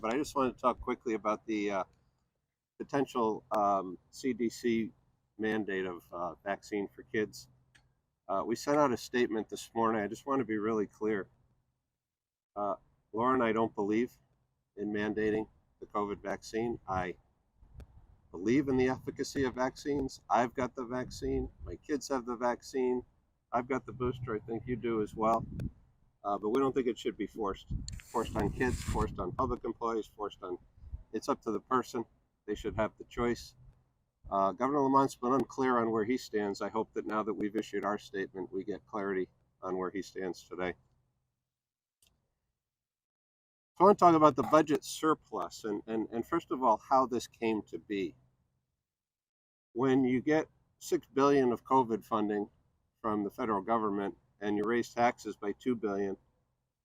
but I just wanted to talk quickly about the potential CDC mandate of vaccine for kids. We sent out a statement this morning. I just want to be really clear. Laura and I don't believe in mandating the COVID vaccine. I believe in the efficacy of vaccines. I've got the vaccine. My kids have the vaccine. I've got the booster. I think you do as well. But we don't think it should be forced on kids, forced on public employees, it's up to the person. They should have the choice. Governor Lamont's been unclear on where he stands. I hope that now that we've issued our statement, we get clarity on where he stands today. So I want to talk about the budget surplus and first of all, how this came to be. When you get $6 billion of COVID funding from the federal government and you raise taxes by $2 billion,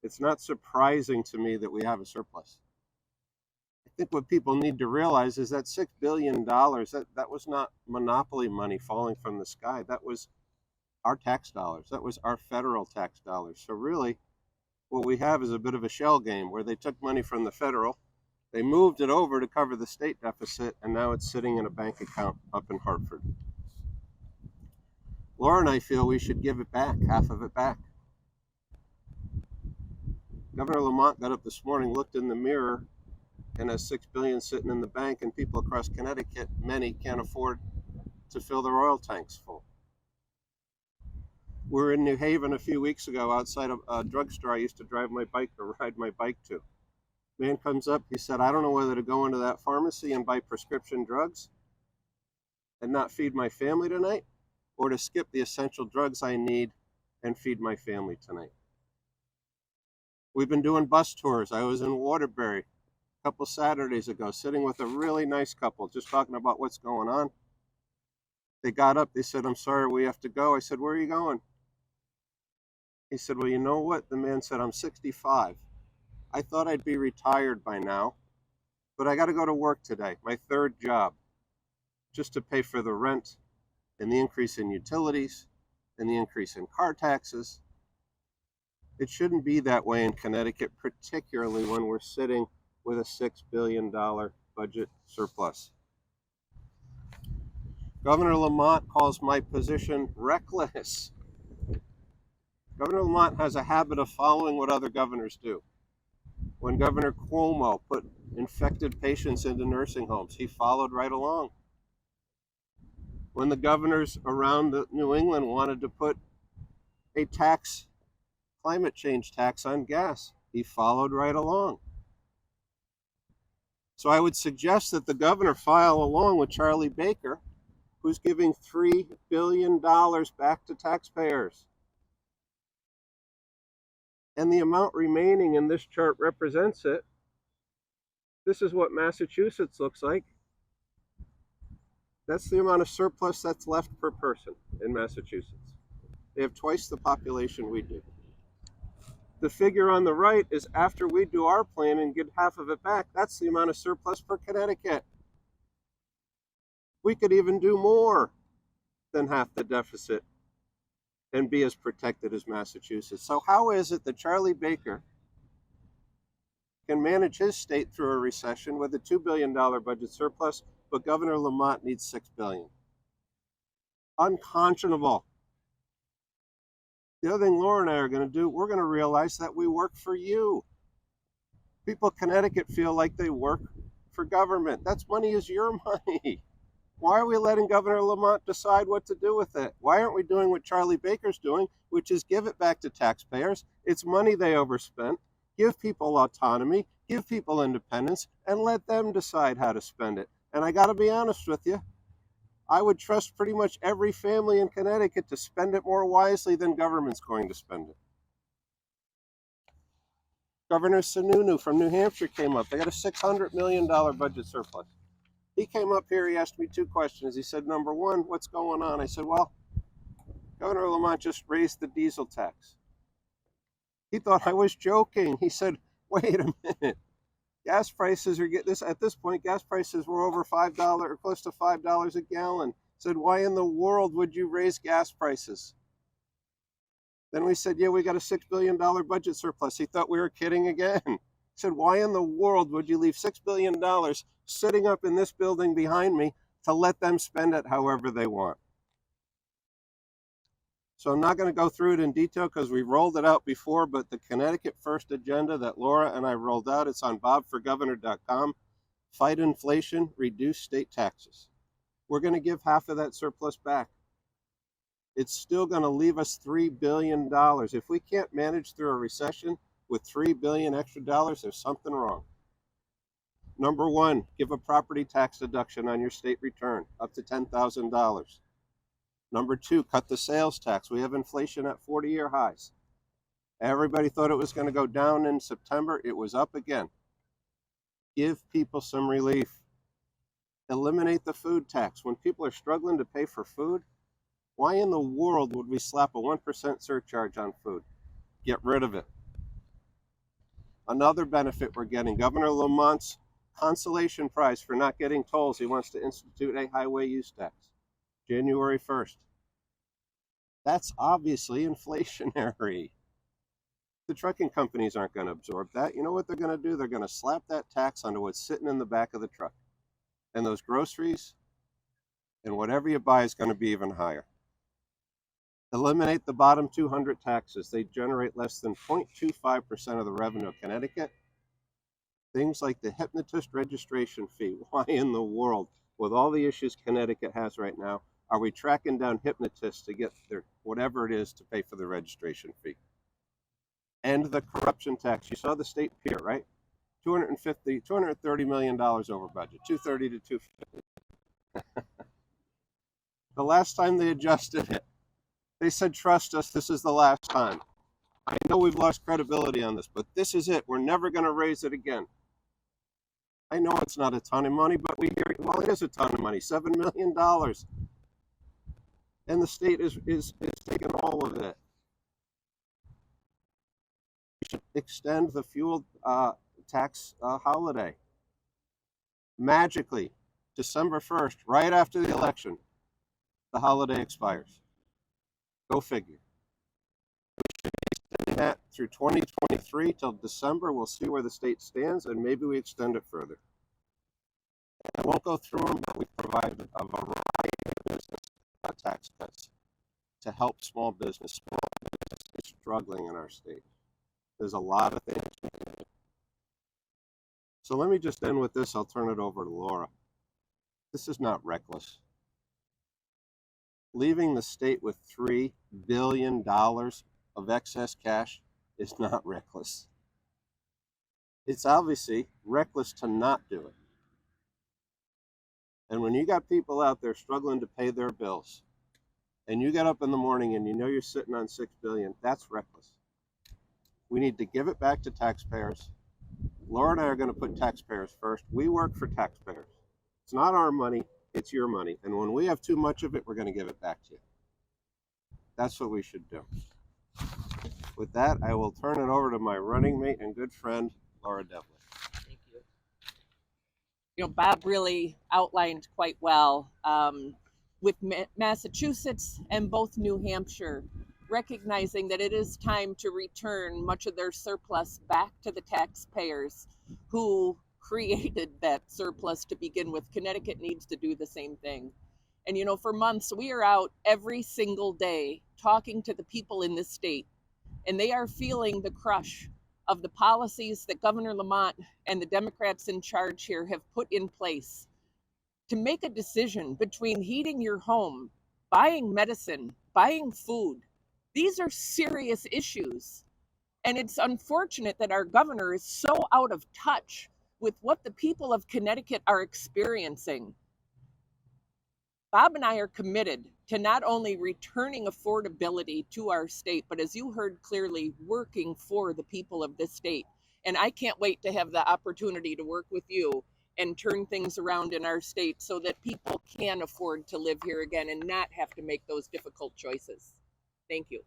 it's not surprising to me that we have a surplus. I think what people need to realize is that $6 billion, that was not monopoly money falling from the sky. That was our tax dollars. That was our federal tax dollars. So really, what we have is a bit of a shell game where they took money from the federal, they moved it over to cover the state deficit, and now it's sitting in a bank account up in Hartford. Laura and I feel we should give it back, half of it back. Governor Lamont got up this morning, looked in the mirror, and has $6 billion sitting in the bank, and people across Connecticut, many can't afford to fill their oil tanks full. We were in New Haven a few weeks ago outside of a drugstore I used to ride my bike to. Man comes up, he said, I don't know whether to go into that pharmacy and buy prescription drugs and not feed my family tonight, or to skip the essential drugs I need and feed my family tonight. We've been doing bus tours. I was in Waterbury a couple Saturdays ago, sitting with a really nice couple, just talking about what's going on. They got up, they said, I'm sorry, we have to go. I said, where are you going? He said, well, you know what? The man said, I'm 65. I thought I'd be retired by now, but I got to go to work today, my third job, just to pay for the rent and the increase in utilities and the increase in car taxes. It shouldn't be that way in Connecticut, particularly when we're sitting with a $6 billion budget surplus. Governor Lamont calls my position reckless. Governor Lamont has a habit of following what other governors do. When Governor Cuomo put infected patients into nursing homes, he followed right along. When the governors around New England wanted to put a climate change tax on gas, he followed right along. So I would suggest that the governor file along with Charlie Baker, who's giving $3 billion back to taxpayers. And the amount remaining in this chart represents it. This is what Massachusetts looks like. That's the amount of surplus that's left per person in Massachusetts. They have twice the population we do. The figure on the right is after we do our plan and get half of it back, that's the amount of surplus for Connecticut. We could even do more than half the deficit and be as protected as Massachusetts. So how is it that Charlie Baker can manage his state through a recession with a $2 billion budget surplus, but Governor Lamont needs $6 billion? Unconscionable. The other thing Laura and I are going to do, we're going to realize that we work for you. People in Connecticut feel like they work for government. That's money is your money. Why are we letting Governor Lamont decide what to do with it? Why aren't we doing what Charlie Baker's doing, which is give it back to taxpayers? It's money they overspent. Give people autonomy, give people independence, and let them decide how to spend it. And I got to be honest with you, I would trust pretty much every family in Connecticut to spend it more wisely than government's going to spend it. Governor Sununu from New Hampshire came up. They got a $600 million budget surplus. He came up here, he asked me two questions. He said, number one, what's going on? I said, well, Governor Lamont just raised the diesel tax. He thought I was joking. He said, wait a minute. Gas prices are getting this, at this point, gas prices were over $5 or close to $5 a gallon. Said, why in the world would you raise gas prices? Then we said, yeah, we got a $6 billion budget surplus. He thought we were kidding again. said, why in the world would you leave $6 billion sitting up in this building behind me to let them spend it however they want? So I'm not going to go through it in detail because we rolled it out before, but the Connecticut First agenda that Laura and I rolled out, it's on bobforgovernor.com. Fight inflation, reduce state taxes. We're going to give half of that surplus back. It's still going to leave us $3 billion. If we can't manage through a recession with $3 billion extra dollars, there's something wrong. Number one, give a property tax deduction on your state return, up to $10,000. Number two, cut the sales tax. We have inflation at 40-year highs. Everybody thought it was going to go down in September. It was up again. Give people some relief. Eliminate the food tax. When people are struggling to pay for food, why in the world would we slap a 1% surcharge on food? Get rid of it. Another benefit we're getting, Governor Lamont's consolation prize for not getting tolls. He wants to institute a highway use tax, January 1st. That's obviously inflationary. The trucking companies aren't going to absorb that. You know what they're going to do? They're going to slap that tax onto what's sitting in the back of the truck. And those groceries and whatever you buy is going to be even higher. Eliminate the bottom 200 taxes. They generate less than 0.25% of the revenue of Connecticut. Things like the hypnotist registration fee. Why in the world, with all the issues Connecticut has right now, are we tracking down hypnotists to get their whatever it is to pay for the registration fee? And the corruption tax. You saw the state pier, right? $230 million over budget, 230 to 250. The last time they adjusted it, they said, trust us, this is the last time. I know we've lost credibility on this, but this is it. We're never going to raise it again. I know it's not a ton of money, but we hear, well, it is a ton of money, $7 million. And the state is taking all of it. We should extend the fuel tax holiday. Magically, December 1st, right after the election, the holiday expires. Go figure. We should be extending that through 2023 till December. We'll see where the state stands, and maybe we extend it further. And I won't go through them, but we provide a variety of business tax cuts to help small business. Small business is struggling in our state. There's a lot of things we can do. So let me just end with this. I'll turn it over to Laura. This is not reckless. Leaving the state with $3 billion of excess cash is not reckless. It's obviously reckless to not do it. And when you got people out there struggling to pay their bills, and you get up in the morning and you know you're sitting on $6 billion, that's reckless. We need to give it back to taxpayers. Laura and I are going to put taxpayers first. We work for taxpayers. It's not our money, it's your money. And when we have too much of it, we're going to give it back to you. That's what we should do. With that, I will turn it over to my running mate and good friend, Laura Devlin. Thank you. You know, Bob really outlined quite well with Massachusetts and both New Hampshire, recognizing that it is time to return much of their surplus back to the taxpayers who created that surplus to begin with. Connecticut needs to do the same thing. And, you know, for months, we are out every single day talking to the people in this state, and they are feeling the crush of the policies that Governor Lamont and the Democrats in charge here have put in place to make a decision between heating your home, buying medicine, buying food. These are serious issues. And it's unfortunate that our governor is so out of touch with what the people of Connecticut are experiencing. Bob and I are committed to not only returning affordability to our state, but as you heard clearly, working for the people of this state. And I can't wait to have the opportunity to work with you and turn things around in our state so that people can afford to live here again and not have to make those difficult choices. Thank you.